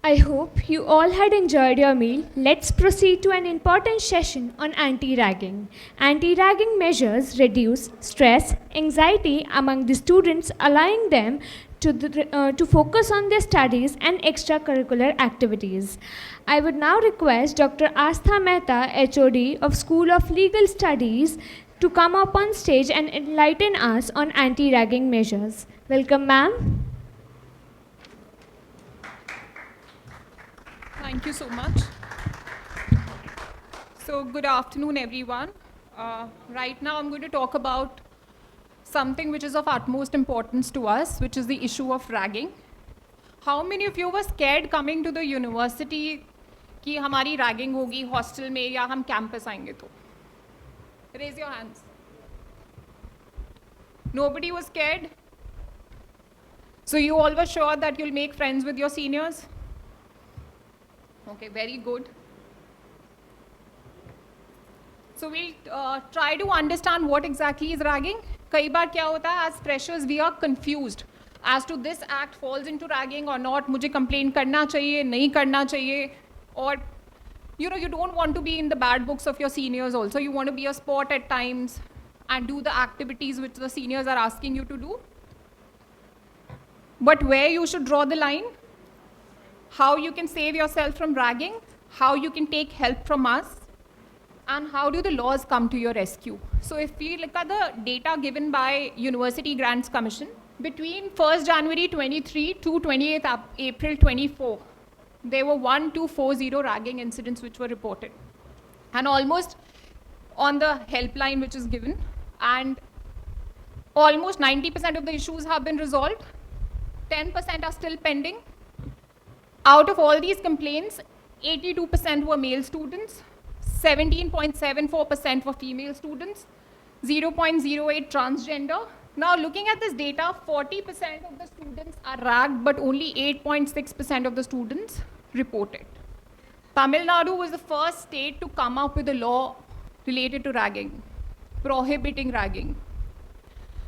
I hope you all had enjoyed your meal. Let's proceed to an important session on anti-ragging. Anti-ragging measures reduce stress, anxiety among the students, allowing them to focus on their studies and extracurricular activities. I would now request Dr. Astha Mehta, HOD of School of Legal Studies, to come up on stage and enlighten us on anti-ragging measures. Welcome, ma'am. Thank you so much. So good afternoon, everyone. Right now I'm going to talk about something which is of utmost importance to us, which is the issue of ragging. How many of you were scared coming to the university कि हमारी ragging होगी hostel में या हम campus आएंगे तो? Raise your hands. Nobody was scared? So you all were sure that you'll make friends with your seniors? Okay, very good. So we'll try to understand what exactly is ragging. कई बार क्या होता है, as freshers we are confused as to this act falls into ragging or not. मुझे complain करना चाहिए, नहीं करना चाहिए, or you don't want to be in the bad books of your seniors also. You want to be a sport at times and do the activities which the seniors are asking you to do. But where you should draw the line, how you can save yourself from ragging, how you can take help from us, and how do the laws come to your rescue. So if we look at the data given by University Grants Commission, between 1st January 23 to 28th April 24, there were 1240 ragging incidents which were reported. And almost on the helpline which is given, and almost 90% of the issues have been resolved, 10% are still pending. Out of all these complaints, 82% were male students, 17.74% were female students, 0.08 transgender. Now looking at this data, 40% of the students are ragged, but only 8.6% of the students reported. Tamil Nadu was the first state to come up with a law related to ragging, prohibiting ragging.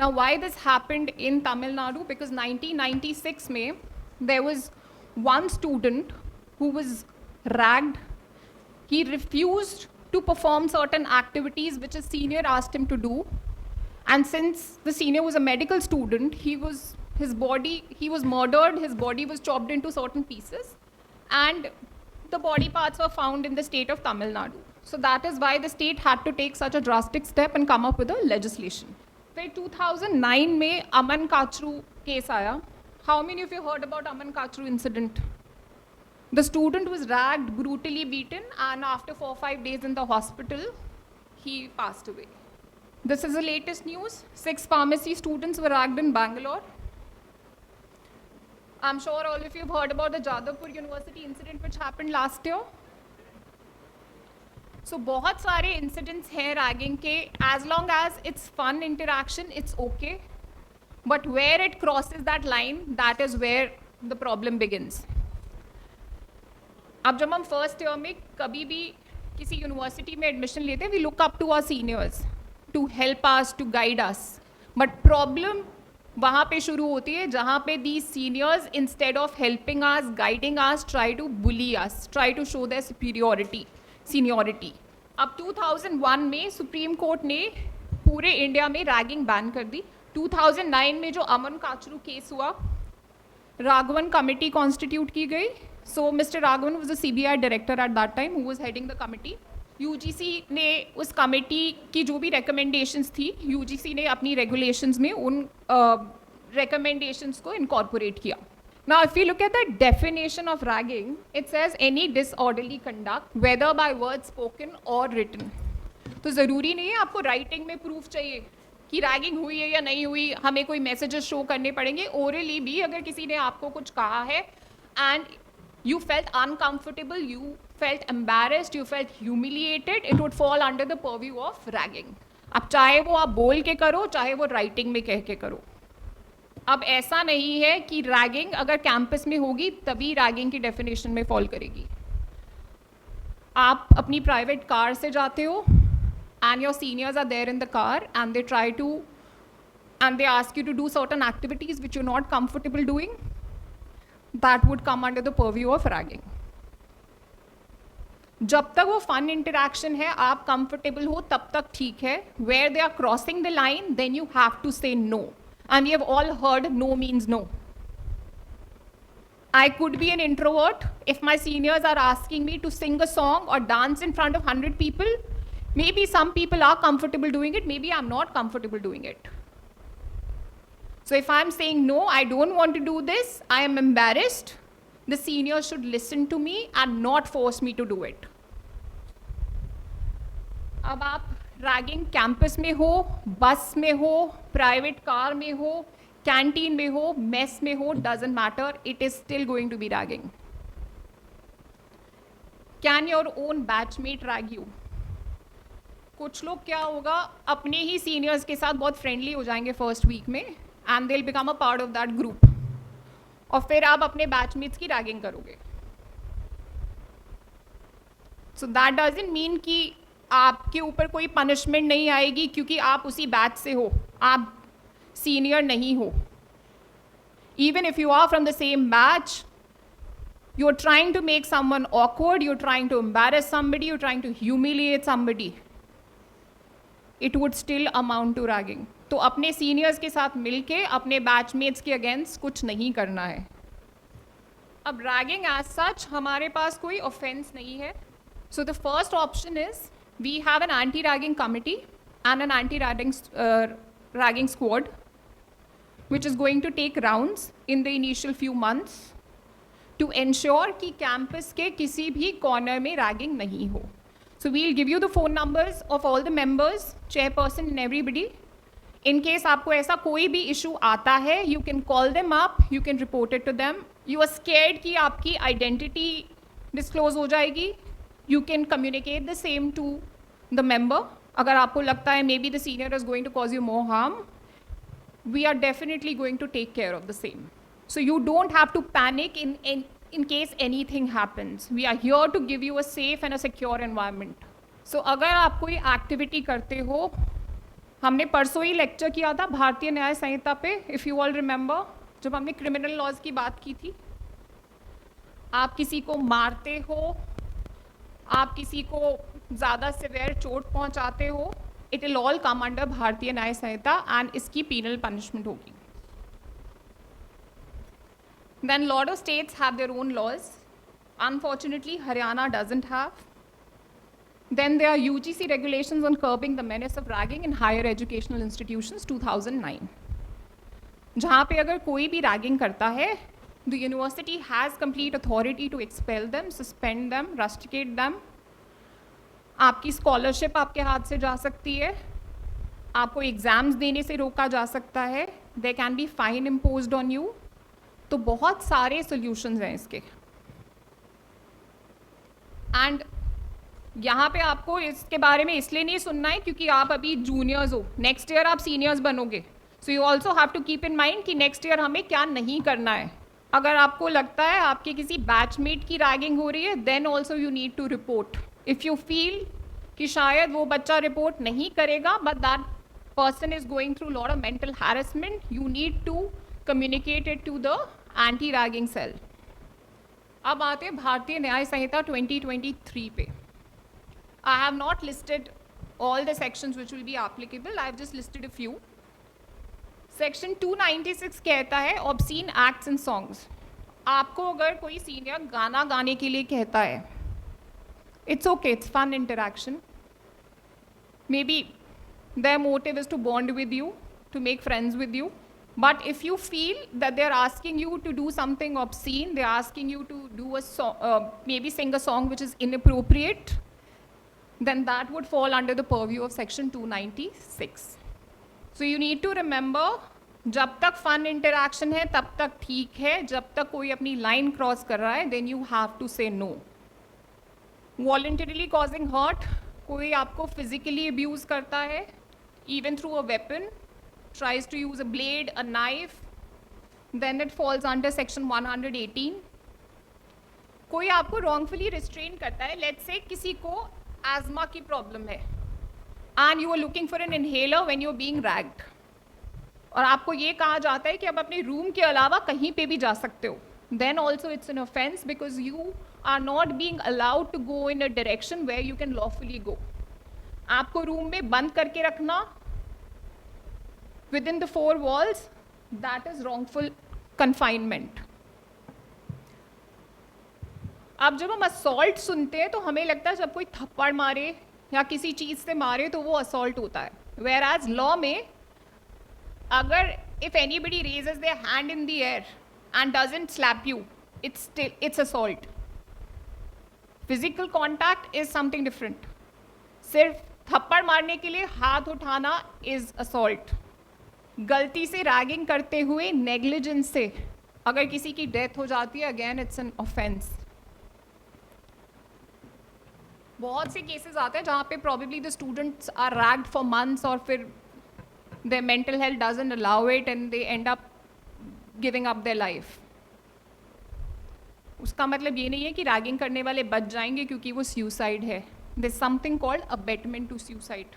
Now why this happened in Tamil Nadu? Because 1996 May, there was one student who was ragged. He refused to perform certain activities which a senior asked him to do. And since the senior was a medical student, he was murdered, his body was chopped into certain pieces, and the body parts were found in the state of Tamil Nadu. So that is why the state had to take such a drastic step and come up with a legislation. Then 2009 में Aman Kachru case आया. How many of you heard about Aman Kachru incident? The student was ragged, brutally beaten, and after 4 or 5 days in the hospital, he passed away. This is the latest news. 6 pharmacy students were ragged in Bangalore. I'm sure all of you have heard about the Jadavpur University incident which happened last year. So बहुत सारे incidents हैं ragging के. As long as it's fun interaction, it's okay. But where it crosses that line, that is where the problem begins. अब जब हम first year में कभी भी किसी यूनिवर्सिटी में एडमिशन लेते हैं, we look up to our seniors to help us, to guide us. But problem वहाँ पे शुरू होती है जहाँ पे the seniors instead of helping us, guiding us, try to bully us, try to show their superiority, seniority. अब 2001 में supreme court ने पूरे इंडिया में रैगिंग बैन कर दी. 2009 में जो अमन काचरू केस हुआ, राघवन कमेटी कॉन्स्टिट्यूट की गई. So Mr. Raghavan was the CBI director at that time who was heading the committee. UGC ने उस कमेटी की जो भी recommendations थी, UGC ने अपनी regulations में उन recommendations को incorporate किया. Now if you look at the definition of ragging, it says any disorderly conduct, whether by words spoken or written. तो ज़रूरी नहीं है आपको writing में proof चाहिए कि ragging हुई है या नहीं हुई, हमें कोई messages show करने पड़ेंगे. Orally भी अगर किसी ने आपको कुछ कहा है and you felt uncomfortable, you felt embarrassed, you felt humiliated, it would fall under the purview of ragging. अब चाहे वो आप बोल के करो, चाहे वो राइटिंग में कह के करो. अब ऐसा नहीं है कि रैगिंग अगर कैंपस में होगी तभी रैगिंग की डेफिनेशन में फॉल करेगी. आप अपनी प्राइवेट कार से जाते हो and your seniors are there in the car and they ask you to do certain activities which you're not comfortable doing. that would come under the purview of ragging. जब तक वो fun interaction है, आप comfortable हो, तब तक ठीक है. Where they are crossing the line, then you have to say no. And we have all heard no means no. I could be an introvert. If my seniors are asking me to sing a song or dance in front of 100 people, maybe some people are comfortable doing it, maybe I'm not comfortable doing it. So if I'm saying no, I don't want to do this, I am embarrassed, the seniors should listen to me and not force me to do it. अब आप ragging campus में हो, बस में हो, private car में हो, canteen में हो, मेस में हो, doesn't matter, it is still going to be ragging. Can your own batchmate rag you? कुछ लोग क्या होगा, अपने ही सीनियर्स के साथ बहुत फ्रेंडली हो जाएंगे फर्स्ट वीक में and they will become a part of that group, और फिर आप अपने बैचमेट्स की रैगिंग करोगे. सो दैट डजंट मीन कि आपके ऊपर कोई पनिशमेंट नहीं आएगी क्योंकि आप उसी बैच से हो, आप सीनियर नहीं हो. Even if you are from the same batch, you're trying to make someone awkward, you're trying to embarrass somebody, you're trying to humiliate somebody, it would still amount to ragging. तो अपने seniors के साथ मिलके अपने batchmates के against कुछ नहीं करना है. अब रैगिंग एज सच हमारे पास कोई ऑफेंस नहीं है. So the first option is we have an anti ragging committee and an anti ragging squad which is going to take rounds in the initial few months to ensure कि campus के किसी भी corner में ragging नहीं हो. So we'll give you the phone numbers of all the members, chairperson and everybody. In case आपको ऐसा कोई भी issue आता है, you can call them up, you can report it to them. You are scared कि आपकी identity disclose हो जाएगी, you can communicate the same to the member. अगर आपको लगता है maybe the senior is going to cause you more harm, we are definitely going to take care of the same. So you don't have to panic in case anything happens. We are here to give you a safe and a secure environment. So अगर आप कोई activity करते हो, हमने परसों ही lecture किया था भारतीय न्याय संहिता पे, इफ़ यू ऑल रिमेंबर, जब हमने क्रिमिनल लॉज की बात की थी. आप किसी को मारते हो, आप किसी को ज़्यादा सिवियर चोट पहुंचाते हो, it will all come under Bharatiya Nyaya Sanhita and इसकी पीनल पनिशमेंट होगी. Then lot of states have their own laws. Unfortunately Haryana doesn't have. Then there are UGC regulations on curbing the menace of ragging in higher educational institutions 2009, जहाँ पे अगर कोई भी ragging करता है, the university has complete authority to expel them, suspend them, rusticate them. आपकी scholarship आपके हाथ से जा सकती है, आपको एग्ज़ाम्स देने से रोका जा सकता है, there can be fine imposed on you. तो बहुत सारे सॉल्यूशंस हैं इसके. एंड यहाँ पे आपको इसके बारे में इसलिए नहीं सुनना है क्योंकि आप अभी जूनियर्स हो, नेक्स्ट ईयर आप सीनियर्स बनोगे. So you also have to keep in mind कि नेक्स्ट ईयर हमें क्या नहीं करना है. अगर आपको लगता है आपके किसी बैचमेट की रैगिंग हो रही है, then also you need to report. If you feel कि शायद वो बच्चा रिपोर्ट नहीं करेगा but that person is going through lot of mental harassment, you need to communicate it to the anti ragging cell. अब आते हैं भारतीय न्याय संहिता 2023 पे. I have not listed all the sections which will be applicable, I have just listed a few. Section 296 कहता है obscene acts and songs. आपको अगर कोई senior गाना गाने के लिए कहता है, it's okay, it's fun interaction. Maybe their motive is to bond with you, to make friends with you. But if you feel that they're asking you to do something obscene, they're asking you to do a song, maybe sing a song which is inappropriate, then that would fall under the purview of section 296. So you need to remember, जब तक fun interaction है तब तक ठीक है, जब तक कोई अपनी लाइन क्रॉस कर रहा है then you have to say no. Voluntarily causing hurt, कोई आपको फिजिकली अब्यूज़ करता है even through a weapon, tries to use a blade, a knife, then it falls under section 118. कोई आपको wrongfully restrain करता है, let's say किसी को asthma की problem है and you are looking for an inhaler when you are being ragged, और आपको ये कहा जाता है कि आप अपने रूम के अलावा कहीं पे भी जा सकते हो, then also it's an offense because you are not being allowed to go in a direction where you can lawfully go. आपको रूम में बंद करके रखना within the four walls, that is wrongful confinement. अब जब हम असॉल्ट सुनते हैं तो हमें लगता है जब कोई थप्पड़ मारे या किसी चीज़ से मारे तो वो असॉल्ट होता है, वेयर एज लॉ में अगर if anybody raises their hand in the air and doesn't slap you, it's assault. Physical contact is something different. सिर्फ थप्पड़ मारने के लिए हाथ उठाना is assault. गलती से रैगिंग करते हुए नेग्लिजेंस से अगर किसी की डेथ हो जाती है, अगेन इट्स एन ऑफेंस. बहुत से केसेस आते हैं जहाँ पे probably the students are ragged for months और फिर their mental health doesn't allow it and they end up giving up their life. उसका मतलब ये नहीं है कि रैगिंग करने वाले बच जाएंगे क्योंकि वो सुसाइड है. There's something called abetment to suicide.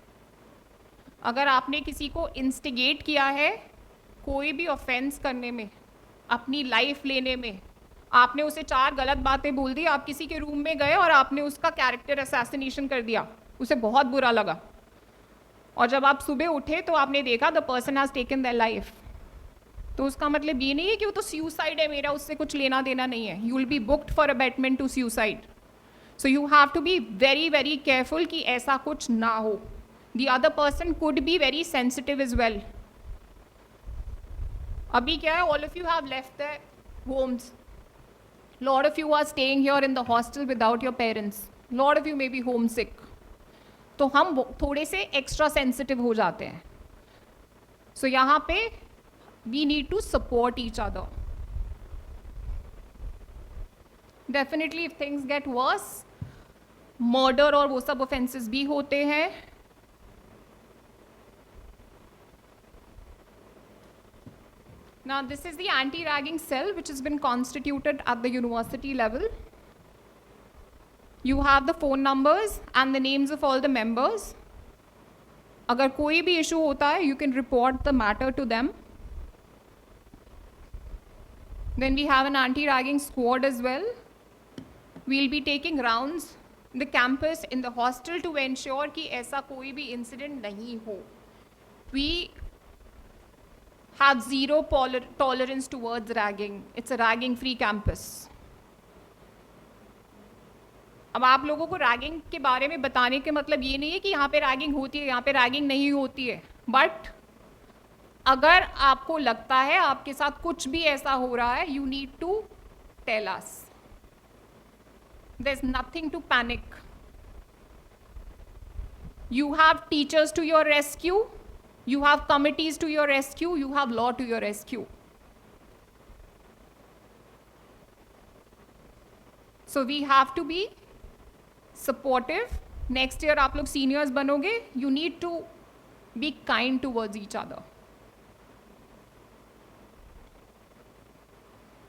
अगर आपने किसी को इंस्टिगेट किया है कोई भी ऑफेंस करने में, अपनी लाइफ लेने में, आपने उसे 4 गलत बातें बोल दी, आप किसी के रूम में गए और आपने उसका कैरेक्टर असैसिनेशन कर दिया, उसे बहुत बुरा लगा, और जब आप सुबह उठे तो आपने देखा the person has taken their life, तो उसका मतलब ये नहीं है कि वो तो सुसाइड है, मेरा उससे कुछ लेना देना नहीं है. You will be booked for abetment to suicide. So you have to be very very careful कि ऐसा कुछ ना हो. The other person could be very sensitive as well. अभी क्या है, all of you have left their homes. Lot of you are staying here in the hostel without your parents. Lot of you may be homesick. तो हम थोड़े से extra sensitive हो जाते हैं. So यहाँ पे we need to support each other. Definitely if things get worse, murder और वो सब offenses भी होते हैं. Now this is the anti-ragging cell which has been constituted at the university level. You have the phone numbers and the names of all the members. अगर कोई भी issue होता है, you can report the matter to them. Then we have an anti-ragging squad as well. We'll be taking rounds in the campus, in the hostel to ensure कि ऐसा कोई भी incident नहीं हो. We have zero tolerance towards ragging. It's a ragging free campus. अब आप लोगों को रैगिंग के बारे में बताने के मतलब ये नहीं है कि यहाँ पे रैगिंग होती है, यहाँ पे रैगिंग नहीं होती है, बट अगर आपको लगता है आपके साथ कुछ भी ऐसा हो रहा है, you need to tell us. There is nothing to panic. You have teachers to your rescue. You have committees to your rescue, you have law to your rescue. So we have to be supportive. Next year आप लोग seniors बनोगे, you need to be kind towards each other.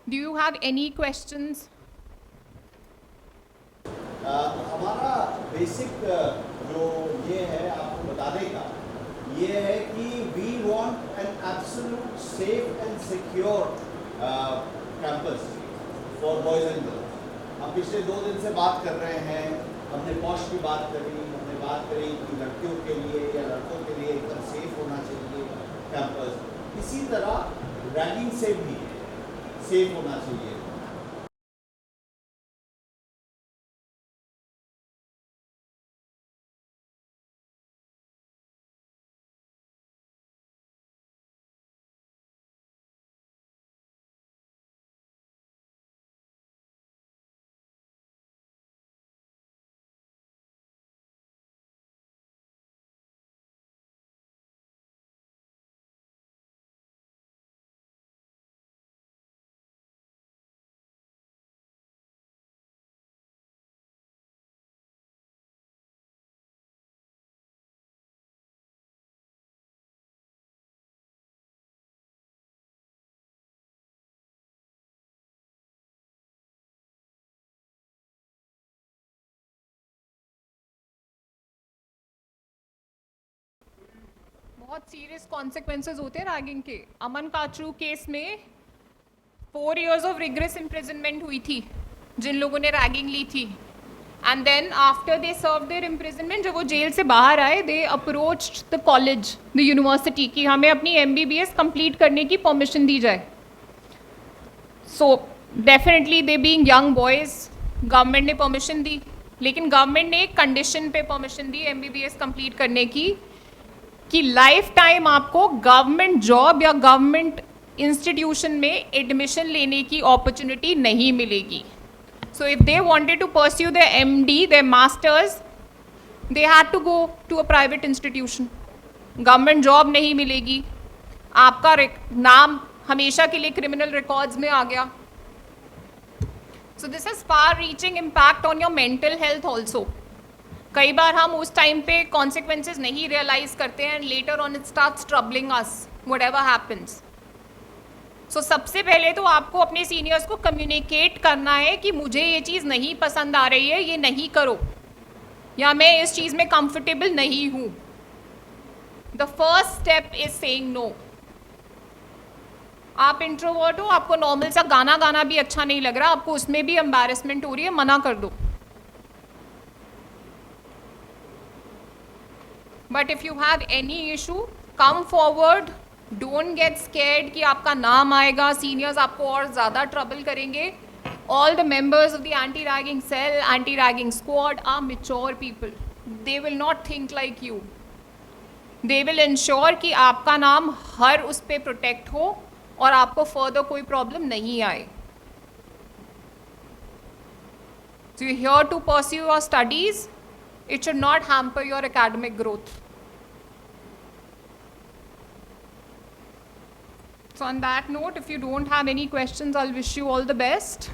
Do you have any questions? हमारा basic जो ये है आपको बताने का ये है कि we want an absolute safe and secure campus for boys and girls. हम पिछले 2 दिन से बात कर रहे हैं, हमने पॉश की बात करी, हमने बात करी कि लड़कियों के लिए या लड़कों के लिए एकदम सेफ होना चाहिए कैंपस. इसी तरह रैगिंग से भी सेफ होना चाहिए. बहुत सीरियस कॉन्सिक्वेंसेज होते हैं रैगिंग के. अमन काचरू केस में 4 years of rigorous imprisonment हुई थी जिन लोगों ने रैगिंग ली थी. And then after they serve their imprisonment, जब वो जेल से बाहर आए, they approached the college, the university, कि हमें अपनी MBBS कंप्लीट करने की परमिशन दी जाए. So definitely they being young boys, government ने परमिशन दी, लेकिन गवर्नमेंट ने एक कंडीशन पे परमिशन दी MBBS कंप्लीट करने की, कि लाइफ टाइम आपको गवर्नमेंट जॉब या गवर्नमेंट इंस्टीट्यूशन में एडमिशन लेने की अपॉर्चुनिटी नहीं मिलेगी. So if they wanted to pursue their MD, their masters, they had to go to a private institution. Government job नहीं मिलेगी, आपका नाम हमेशा के लिए क्रिमिनल रिकॉर्ड्स में आ गया. So this has far-reaching impact on your mental health also. कई बार हम उस टाइम पे consequences नहीं realize करते हैं, and later on it starts troubling us, whatever happens. So सबसे पहले तो आपको अपने सीनियर्स को कम्युनिकेट करना है कि मुझे ये चीज़ नहीं पसंद आ रही है, ये नहीं करो, या मैं इस चीज़ में कंफर्टेबल नहीं हूँ. The first step is saying no. आप इंट्रोवर्ट हो, आपको नॉर्मल सा गाना गाना भी अच्छा नहीं लग रहा, आपको उसमें भी एम्बैरेसमेंट हो रही है, मना कर दो. But if you have any issue, come forward. Don't get scared कि आपका नाम आएगा, सीनियर्स आपको और ज़्यादा ट्रबल करेंगे. All the members of the anti ragging cell, anti ragging squad are mature people. They will not think like you. They will ensure कि आपका नाम हर उस पर प्रोटेक्ट हो और आपको फर्दर कोई प्रॉब्लम नहीं आए. So you're here to pursue your studies. It should not hamper your academic growth. So on that note, if you don't have any questions, I'll wish you all the best.